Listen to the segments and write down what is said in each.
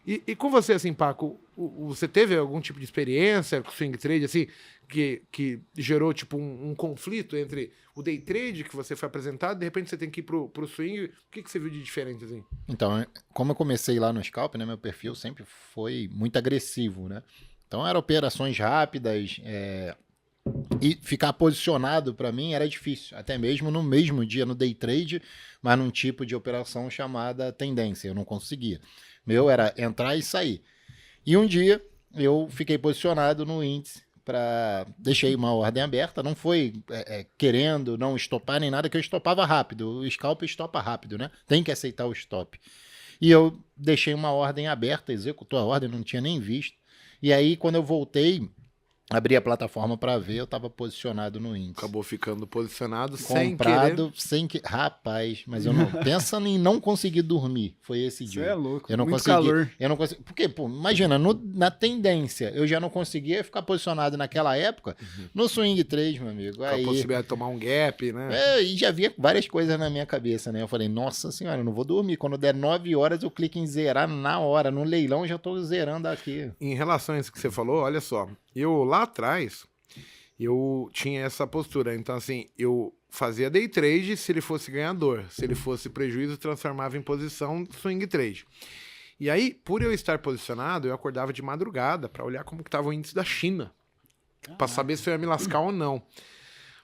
E com você, assim, Paco, você teve algum tipo de experiência com swing trade, assim, que gerou, tipo, um conflito entre o day trade que você foi apresentado, de repente você tem que ir pro swing, o que você viu de diferente, assim? Então, como eu comecei lá no Scalp, né, meu perfil sempre foi muito agressivo, né? Então, eram operações rápidas, e ficar posicionado para mim era difícil, até mesmo no mesmo dia no day trade, mas num tipo de operação chamada tendência, eu não conseguia. Meu era entrar e sair. E um dia eu fiquei posicionado no índice para deixei uma ordem aberta, não foi querendo não estopar nem nada, que eu estopava rápido. O scalp estopa rápido, né? Tem que aceitar o stop. E eu deixei uma ordem aberta, executou a ordem, não tinha nem visto. E aí quando eu voltei, abri a plataforma para ver, eu estava posicionado no índice. Acabou ficando posicionado sem querer. Comprado, sem que. Rapaz, mas eu não. Pensa em não conseguir dormir. Foi esse dia. Você é louco. Eu não muito consegui. calor. Eu não consegui. Porque, pô, imagina, na tendência, eu já não conseguia ficar posicionado naquela época no swing trade, meu amigo. Com a Aí, possibilidade de tomar um gap, né? e já havia várias coisas na minha cabeça, né? Eu falei, nossa senhora, eu não vou dormir. Quando der 9 horas, eu clico em zerar na hora. No leilão, eu já tô zerando aqui. Em relação a isso que você falou, olha só, eu lá atrás, eu tinha essa postura. Então, assim, eu fazia day trade se ele fosse ganhador. Se ele fosse prejuízo, transformava em posição swing trade. E aí, por eu estar posicionado, eu acordava de madrugada para olhar como que estava o índice da China, para saber se eu ia me lascar ou não.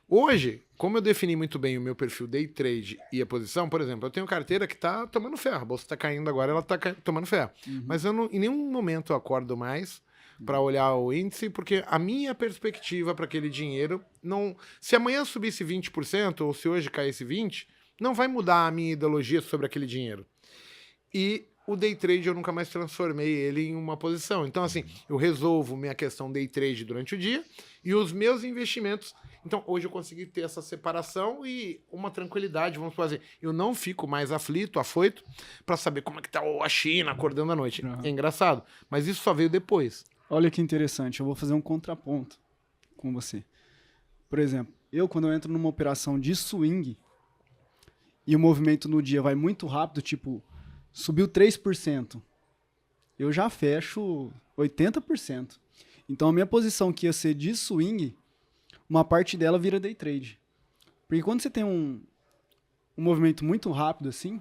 Hoje, como eu defini muito bem o meu perfil day trade e a posição, por exemplo, eu tenho carteira que tá tomando ferro. A bolsa tá caindo agora, ela tá tomando ferro. Mas eu não, em nenhum momento eu acordo mais para olhar o índice, porque a minha perspectiva para aquele dinheiro não... Se amanhã subisse 20%, ou se hoje caísse 20%, não vai mudar a minha ideologia sobre aquele dinheiro. E o day trade eu nunca mais transformei ele em uma posição. Então, assim, eu resolvo minha questão day trade durante o dia e os meus investimentos. Então, hoje eu consegui ter essa separação e uma tranquilidade, vamos fazer. Eu não fico mais aflito, afoito, para saber como é que tá a China acordando à noite. É engraçado, mas isso só veio depois. Olha que interessante, eu vou fazer um contraponto com você. Por exemplo, quando eu entro numa operação de swing e o movimento no dia vai muito rápido, tipo, subiu 3%, eu já fecho 80%. Então a minha posição que ia ser de swing, uma parte dela vira day trade. Porque quando você tem um movimento muito rápido assim,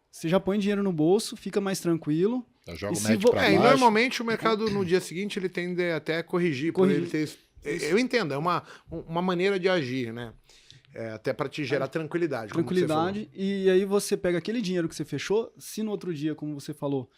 você já põe dinheiro no bolso, fica mais tranquilo. Eu jogo médio pra E baixo. normalmente o mercado no dia seguinte ele tende até a corrigir. Por ele ter... Eu entendo, é uma maneira de agir, né? Até para te gerar tranquilidade. Tranquilidade, e aí você pega aquele dinheiro que você fechou, se no outro dia, como você falou,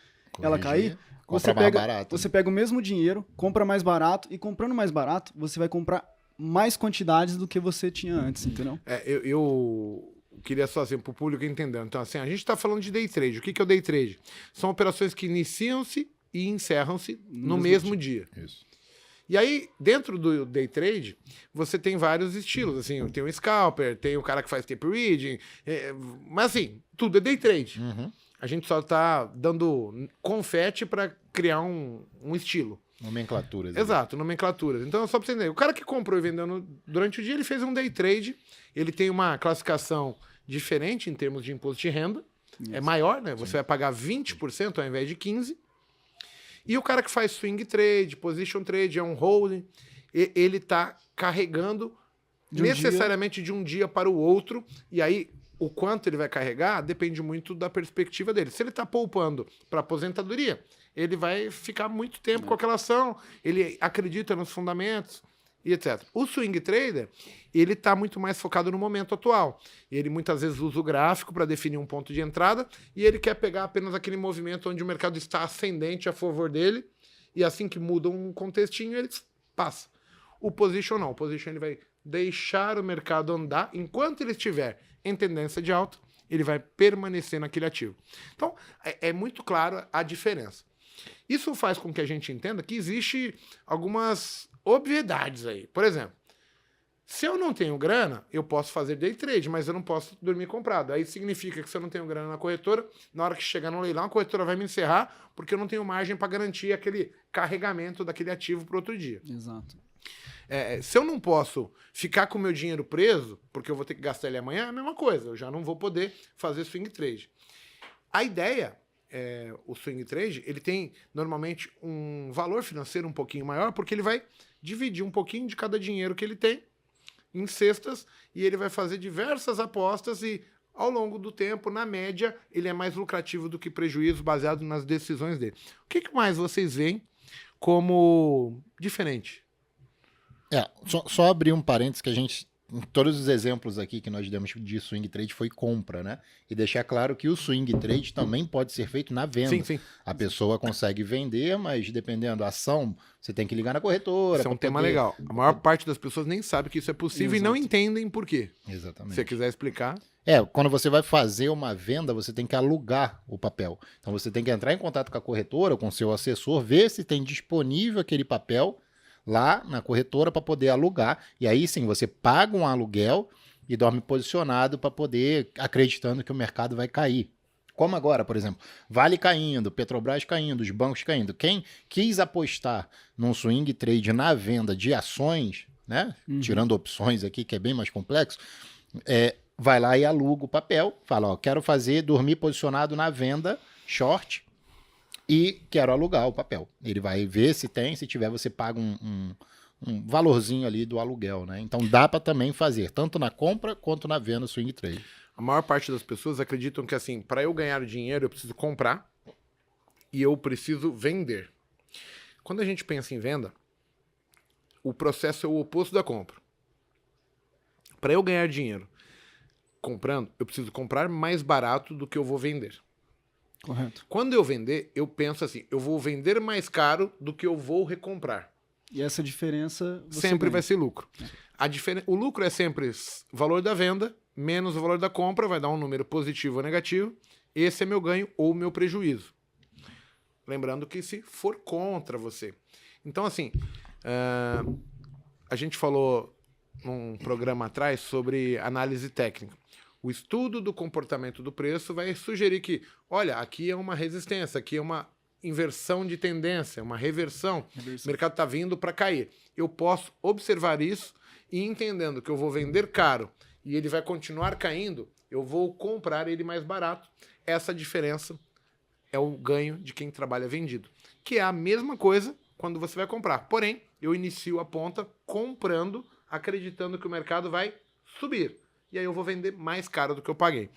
ela cair, você pega o mesmo dinheiro, compra mais barato, e comprando mais barato, você vai comprar mais quantidades do que você tinha antes, entendeu? Eu queria só assim, para o público entender. Então, assim, a gente está falando de day trade. O que é o day trade? São operações que iniciam-se e encerram-se no mesmo dia. Isso. E aí, dentro do day trade, você tem vários estilos. Assim, tem o scalper, tem o cara que faz tape reading. Mas assim, tudo é day trade. A gente só está dando confete para criar um estilo. Nomenclaturas. Exato, nomenclaturas. Então, só para você entender, o cara que comprou e vendeu durante o dia, ele fez um day trade, ele tem uma classificação diferente em termos de imposto de renda, é maior, né? Você vai pagar 20% ao invés de 15%. E o cara que faz swing trade, position trade, é um holding, ele está carregando necessariamente de um dia para o outro, e aí o quanto ele vai carregar depende muito da perspectiva dele. Se ele está poupando para aposentadoria, ele vai ficar muito tempo com aquela ação, ele acredita nos fundamentos e etc. O swing trader, ele está muito mais focado no momento atual. Ele muitas vezes usa o gráfico para definir um ponto de entrada e ele quer pegar apenas aquele movimento onde o mercado está ascendente a favor dele e assim que muda um contextinho, ele passa. O position não. O position ele vai deixar o mercado andar enquanto ele estiver em tendência de alta, ele vai permanecer naquele ativo. Então, é muito claro a diferença. Isso faz com que a gente entenda que existe algumas obviedades aí. Por exemplo, se eu não tenho grana, eu posso fazer day trade, mas eu não posso dormir comprado. Aí significa que se eu não tenho grana na corretora, na hora que chegar no leilão, a corretora vai me encerrar porque eu não tenho margem para garantir aquele carregamento daquele ativo para outro dia. Exato. Se eu não posso ficar com o meu dinheiro preso, porque eu vou ter que gastar ele amanhã, é a mesma coisa. Eu já não vou poder fazer swing trade. A ideia o swing trade, ele tem normalmente um valor financeiro um pouquinho maior, porque ele vai dividir um pouquinho de cada dinheiro que ele tem em cestas e ele vai fazer diversas apostas e ao longo do tempo, na média, ele é mais lucrativo do que prejuízo baseado nas decisões dele. O que mais vocês veem como diferente? Só abrir um parênteses que a gente... Todos os exemplos aqui que nós demos de swing trade foi compra, né? E deixar claro que o swing trade também pode ser feito na venda. Sim, sim. A pessoa consegue vender, mas dependendo da ação, você tem que ligar na corretora. Isso é um tema legal. A maior parte das pessoas nem sabe que isso é possível e não entendem por quê. Exatamente. Se você quiser explicar. Quando você vai fazer uma venda, você tem que alugar o papel. Então você tem que entrar em contato com a corretora, com o seu assessor, ver se tem disponível aquele papel lá na corretora para poder alugar. E aí sim, você paga um aluguel e dorme posicionado para poder, acreditando que o mercado vai cair. Como agora, por exemplo, Vale caindo, Petrobras caindo, os bancos caindo. Quem quis apostar num swing trade na venda de ações, né? Tirando opções aqui, que é bem mais complexo, vai lá e aluga o papel, fala, quero dormir posicionado na venda short e quero alugar o papel. Ele vai ver se tem, se tiver, você paga um valorzinho ali do aluguel, né? Então dá para também fazer, tanto na compra quanto na venda swing trade. A maior parte das pessoas acreditam que assim, para eu ganhar dinheiro, eu preciso comprar e eu preciso vender. Quando a gente pensa em venda, o processo é o oposto da compra. Para eu ganhar dinheiro comprando, eu preciso comprar mais barato do que eu vou vender. Correto. Quando eu vender, eu penso assim, eu vou vender mais caro do que eu vou recomprar. E essa diferença sempre vai ser lucro. O lucro é sempre valor da venda menos o valor da compra, vai dar um número positivo ou negativo. Esse é meu ganho ou meu prejuízo. Lembrando que se for contra você. Então, assim, a gente falou num programa atrás sobre análise técnica. O estudo do comportamento do preço vai sugerir que, olha, aqui é uma resistência, aqui é uma inversão de tendência, uma reversão. O mercado está vindo para cair. Eu posso observar isso e entendendo que eu vou vender caro e ele vai continuar caindo, eu vou comprar ele mais barato. Essa diferença é o ganho de quem trabalha vendido, que é a mesma coisa quando você vai comprar. Porém, eu inicio a ponta comprando, acreditando que o mercado vai subir. E aí eu vou vender mais caro do que eu paguei.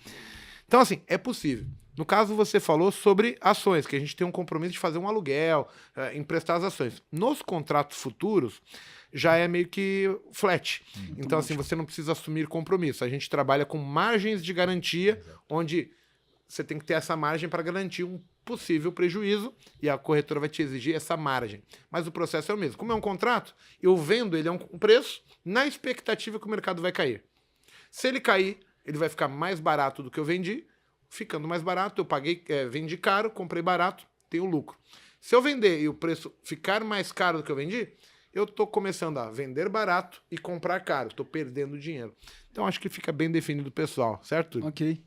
Então, assim, é possível. No caso, você falou sobre ações, que a gente tem um compromisso de fazer um aluguel, emprestar as ações. Nos contratos futuros, já é meio que flat. Então, assim, você não precisa assumir compromisso. A gente trabalha com margens de garantia, onde você tem que ter essa margem para garantir um possível prejuízo e a corretora vai te exigir essa margem. Mas o processo é o mesmo. Como é um contrato, eu vendo ele a um preço na expectativa que o mercado vai cair. Se ele cair, ele vai ficar mais barato do que eu vendi. Ficando mais barato, eu paguei, vendi caro, comprei barato, tenho lucro. Se eu vender e o preço ficar mais caro do que eu vendi, eu estou começando a vender barato e comprar caro. Estou perdendo dinheiro. Então, acho que fica bem definido, pessoal. Certo? Ok.